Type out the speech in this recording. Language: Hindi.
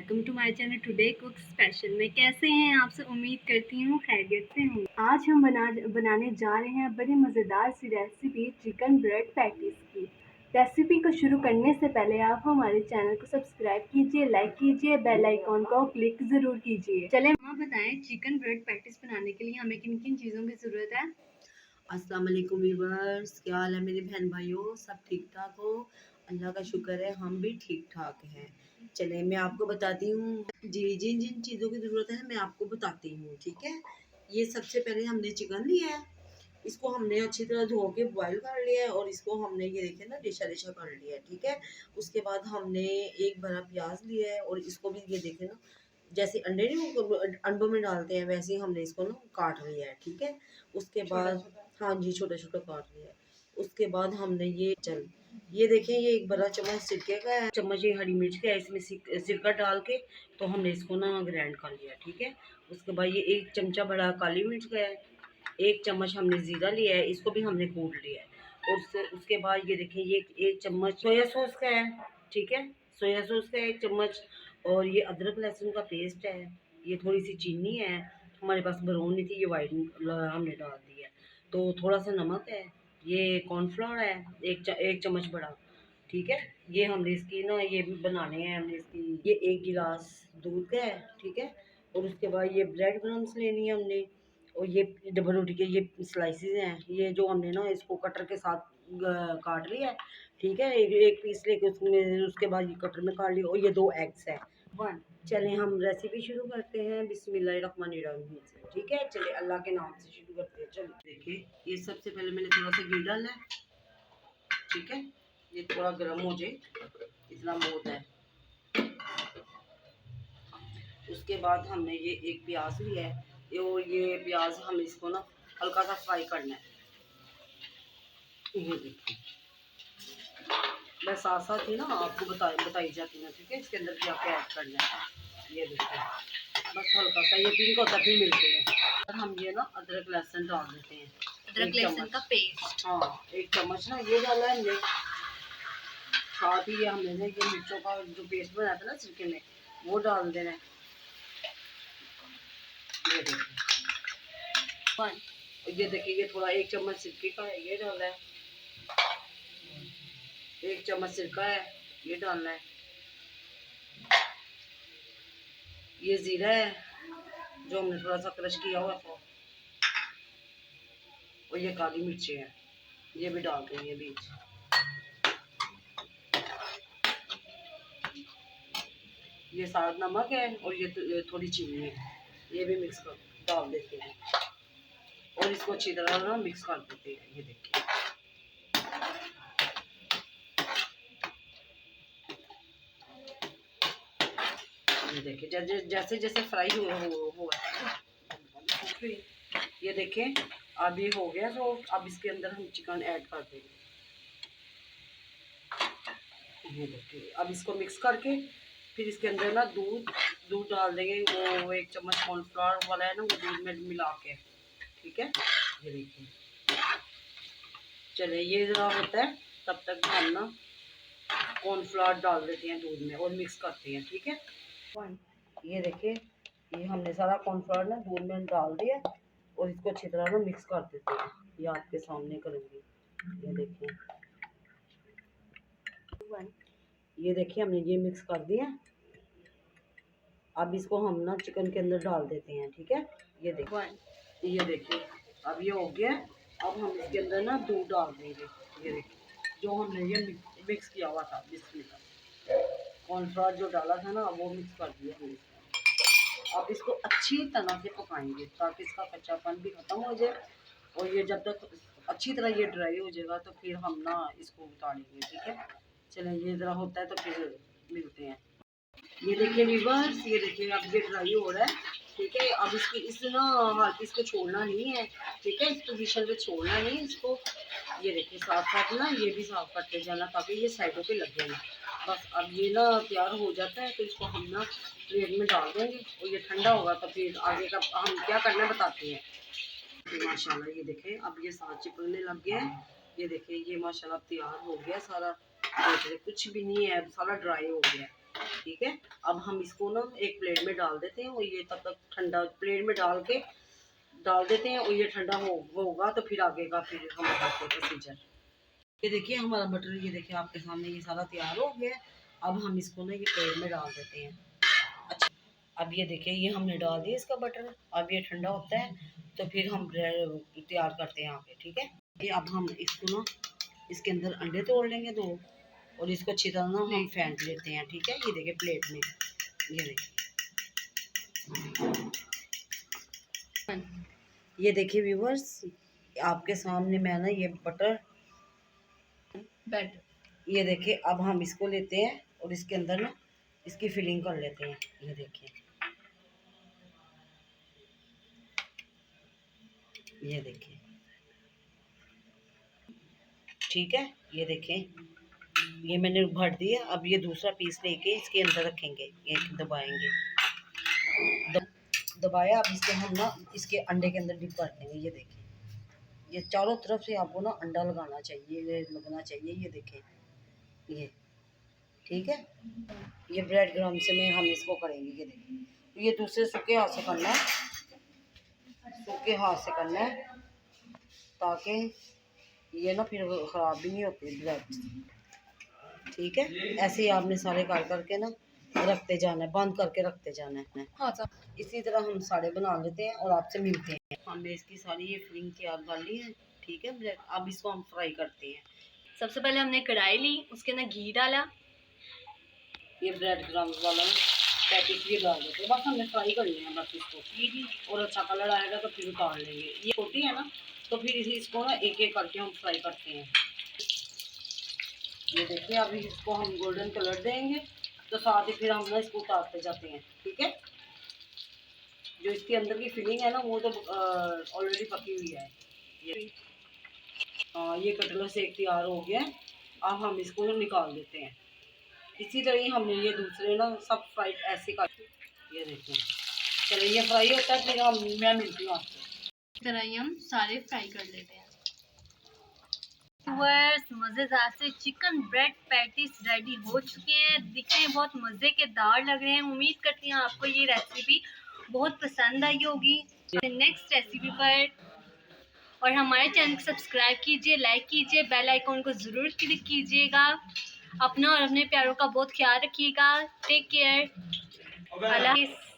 Welcome to my channel today cook special में। कैसे हैं आप सब? उम्मीद करती हूँ खैरियत से हूँ। आज हम बनाने जा रहे हैं बड़ी मज़ेदार सी रेसिपी चिकन ब्रेड पैटीज की। रेसिपी को शुरू करने से पहले आप हमारे चैनल को सब्सक्राइब कीजिए, लाइक कीजिए, बेल आइकॉन को क्लिक ज़रूर कीजिए। चलें माँ बताएं चिकन ब्रेड पैटीज बनाने के लिए हमें किन किन चीज़ों की ज़रूरत है। अस्सलाम वालेकुम व्यूअर्स, क्या हाल है मेरे बहन भाइयों? सब ठीक ठाक हो? अल्लाह का शुक्र है, हम भी ठीक ठाक हैं। चले मैं आपको बताती हूँ जी, जिन जिन चीज़ों की ज़रूरत है मैं आपको बताती हूँ। ठीक है, ये सबसे पहले हमने चिकन लिया है। इसको हमने अच्छी तरह धो के बॉयल कर लिया है और इसको हमने ये देखे ना रेशा रेशा कर लिया है। ठीक है, उसके बाद हमने एक बड़ा प्याज लिया है और इसको भी ये देखे ना जैसे अंडे नहीं अंडों में डालते हैं वैसे ही हमने इसको ना काट लिया है। ठीक है, उसके बाद हाँ जी, छोटा छोटा काट लिया है। उसके बाद हमने ये देखें, ये एक बड़ा चम्मच सिरके का है, चम्मच ये हरी मिर्च का है, इसमें सिरका डाल के तो हमने इसको ना ग्राइंड कर लिया। ठीक है, उसके बाद ये एक चमचा बड़ा काली मिर्च का है, एक चम्मच हमने ज़ीरा लिया है, इसको भी हमने कूट लिया है। और उसके बाद ये देखें, ये एक चम्मच सोया सॉस का है। ठीक है, सोया सॉस का एक चम्मच। और ये अदरक लहसुन का पेस्ट है, ये थोड़ी सी चीनी है, हमारे पास ब्राउन नहीं थी, ये वाइट हमने डाल दी है। तो थोड़ा सा नमक है, ये कॉर्नफ्लोर है एक चम्मच बड़ा। ठीक है, ये हमने इसकी ना ये भी बनाने हैं हमने इसकी, ये एक गिलास दूध का है। ठीक है, और उसके बाद ये ब्रेड क्रम्स लेनी है हमने, और ये डबल रोटी के ये स्लाइसेस हैं, ये जो हमने ना इसको कटर के साथ काट लिया है। ठीक है, एक पीस लेके उसमें उसके बाद ये कटर में काट लिया, और ये 2 एग्स हैं। वन चलें हम रेसिपी शुरू करते हैं बिस्मिल्लाहिर्रहमानिर्रहीम से। ठीक है, चले अल्लाह के नाम से शुरू करते हैं। चलो देखिए, ये सबसे पहले मैंने थोड़ा सा घी डालना है। ठीक है, ये थोड़ा गर्म हो जाए, इतना बहुत है। उसके बाद हमने ये एक प्याज लिया है, और ये प्याज हम इसको ना हल्का सा फ्राई करना है। ये देखिए, मैं साथ साथ ही ना आपको बताई जाती हूँ। ठीक है, इसके अंदर क्या क्या ऐड करना है। ये देखिए, बस हल्का सा ये पिंक होता भी मिलते हैं। और हम ये ना अदरक लहसुन डाल देते हैं, अदरक लहसुन का पेस्ट। हाँ, एक चम्मच ना ये डाला है हमने। साथ ही ये हमने ना ये मिर्चों का जो पेस्ट बनाया था ना छिलके में, वो डाल देना है। ये देखिए, ये देखिए, ये थोड़ा एक चम्मच सिरके का है, ये डालना है। एक चम्मच सिरका है, ये डालना है। ये जीरा है जो हमने थोड़ा सा क्रश किया हुआ था, और ये काली मिर्ची है, ये भी डाल देंगे बीच। ये साथ नमक है, और ये थोड़ी चीनी है, ये भी मिक्स कर डाल देते हैं, और इसको अच्छी तरह ना मिक्स कर देते हैं। ये देखिए, ये देखिए, जैसे जैसे फ्राई हो ये देखें, अब ये हो गया। तो अब इसके अंदर हम चिकन ऐड कर देंगे। ये देखिए, अब इसको मिक्स करके फिर इसके अंदर ना दूध दूध डाल देंगे, वो एक चम्मच कॉर्नफ्लावर वाला है ना, वो दूध में मिला के। ठीक है, ये देखिए, चले ये जरा होता है तब तक हम ना कॉर्नफ्लावर डाल देते हैं दूध में और मिक्स करते हैं। ठीक है, ये देखिए, ये हमने सारा कॉर्नफ्लावर ना दूध में डाल दिया, और इसको अच्छी तरह ना मिक्स कर देते हैं। ये आपके सामने करूँगी। ये देखिए, ये देखिए, हमने ये मिक्स कर दिया। अब इसको हम ना चिकन के अंदर डाल देते हैं। ठीक है, ये देखिए, अब ये हो गया। अब हम इसके अंदर ना दूध डाल देंगे। ये देखिए, जो हमने ये मिक्स किया हुआ था, बिस्मिल्लाह, कॉर्नफ्लावर जो डाला था ना, वो मिक्स कर दिया हमने इसमें। अब इसको अच्छी तरह से पकाएंगे ताकि इसका कच्चापन भी खत्म हो जाए, और ये जब तक अच्छी तरह ये ड्राई हो जाएगा तो फिर हम ना इसको उतारेंगे। ठीक है, चलें ये ज़रा होता है तो फिर मिलते हैं। ये देखिए व्यूअर्स, ये देखिए, अब ये ड्राई हो रहा है। ठीक है, अब इस ना हाथ इसको छोड़ना नहीं है। ठीक है, इस पोजीशन पे छोड़ना नहीं इसको। ये देखिए, साथ साथ ना ये भी साफ करते जाना ताकि ये साइडों पे लग जाए। बस अब ये ना तैयार हो जाता है तो इसको हम ना प्लेट में डाल देंगे, और ये ठंडा होगा तो फिर आगे का हम क्या करना बताते हैं। तो माशाल्लाह ये देखें, अब ये साथ चिपकने लग गया है। ये देखिए, ये माशाल्लाह तैयार हो गया सारा। देख रहे, कुछ भी नहीं है, सारा ड्राई हो गया। ठीक है। अब हम इसको ना एक प्लेट में डाल देते हैं और ये तब तक ठंडा प्लेट में डाल देते हैं और ये ठंडा होगा तो फिर आगे का फिर हम बताते हैं प्रोसीजर। ये देखिए हमारा बटर, ये देखिए आपके सामने ये सारा तैयार हो गया है। अब हम इसको ना ये प्लेट में डाल देते हैं। अच्छा, अब ये देखिए ये हमने डाल दिया इसका बटर। अब ये ठंडा होता है तो फिर हम ब्रेड तैयार करते हैं आगे। ठीक है, ये अब हम इसको ना इसके अंदर अंडे तोड़ लेंगे 2 और इसको अच्छी तरह ना हम फेंट लेते हैं। ठीक है, ये देखिए प्लेट में, ये देखिए व्यूवर्स आपके सामने मैं ना ये बटर ये देखिए। अब हम इसको लेते हैं और इसके अंदर ना इसकी फिलिंग कर लेते हैं। ये देखिए, ये देखिए, ठीक है, ये देखें ये मैंने भर दिया। अब ये दूसरा पीस लेके इसके अंदर रखेंगे, ये दबाएंगे, दबाया। अब इसके हम ना इसके अंडे के अंदर डिप कर देंगे। ये देखिए, ये चारों तरफ से आपको ना अंडा लगाना चाहिए, ये लगना चाहिए। ये देखें, ये ठीक है। ये ब्रेड क्रम्ब से में हम इसको करेंगे। ये देखिए, ये दूसरे सूखे हाथ से करना है, सूखे हाथ से करना है ताकि ये ना फिर ख़राब भी नहीं होती ब्रेड। ठीक है, ऐसे ही आपने सारे कर करके ना रखते जाना है, बंद करके रखते जाना है। हाँ, इसी तरह हम सारे बना लेते हैं और आपसे मिलते हैं। हमने इसकी सारी ये फिलिंग तैयार कर ली है। ठीक है, अब इसको हम फ्राई करते हैं। सबसे पहले हमने कढ़ाई ली, उसके अंदर घी डाला, ये ब्रेड क्रम्स वाला पैकेट भी डाल देते हैं। बस हमने फ्राई कर लिया है बस इसको, और अच्छा कलर आएगा तो फिर उतार लेंगे। ये छोटी है ना तो फिर इसको ना एक एक करके हम फ्राई करते हैं। ये देखिए, अभी इसको हम गोल्डन कलर देंगे तो साथ ही फिर हम ना इसको उतारते जाते हैं। ठीक है, जो इसके अंदर की फिलिंग है ना वो तो ऑलरेडी पकी हुई है। ये कटला सेक तैयार हो गया। अब हम इसको ना निकाल देते हैं। इसी तरह ही हमने ये दूसरे ना सब फ्राई ऐसे कर, ये देखिए। चलिए ये फ्राई होता है फिर मैं मिलती हूँ आपसे। इस तरह ही हम सारे फ्राई कर लेते हैं। व्यूअर्स, मज़ेदार से चिकन ब्रेड पैटीज रेडी हो चुके हैं। दिखने में बहुत मज़े के दार लग रहे हैं। उम्मीद करती हूँ आपको ये रेसिपी बहुत पसंद आई होगी। नेक्स्ट रेसिपी पर और हमारे चैनल को सब्सक्राइब कीजिए, लाइक कीजिए, बेल आइकॉन को ज़रूर क्लिक कीजिएगा। अपना और अपने प्यारों का बहुत ख्याल रखिएगा। टेक केयर, अल्लाह हाफ़िज़।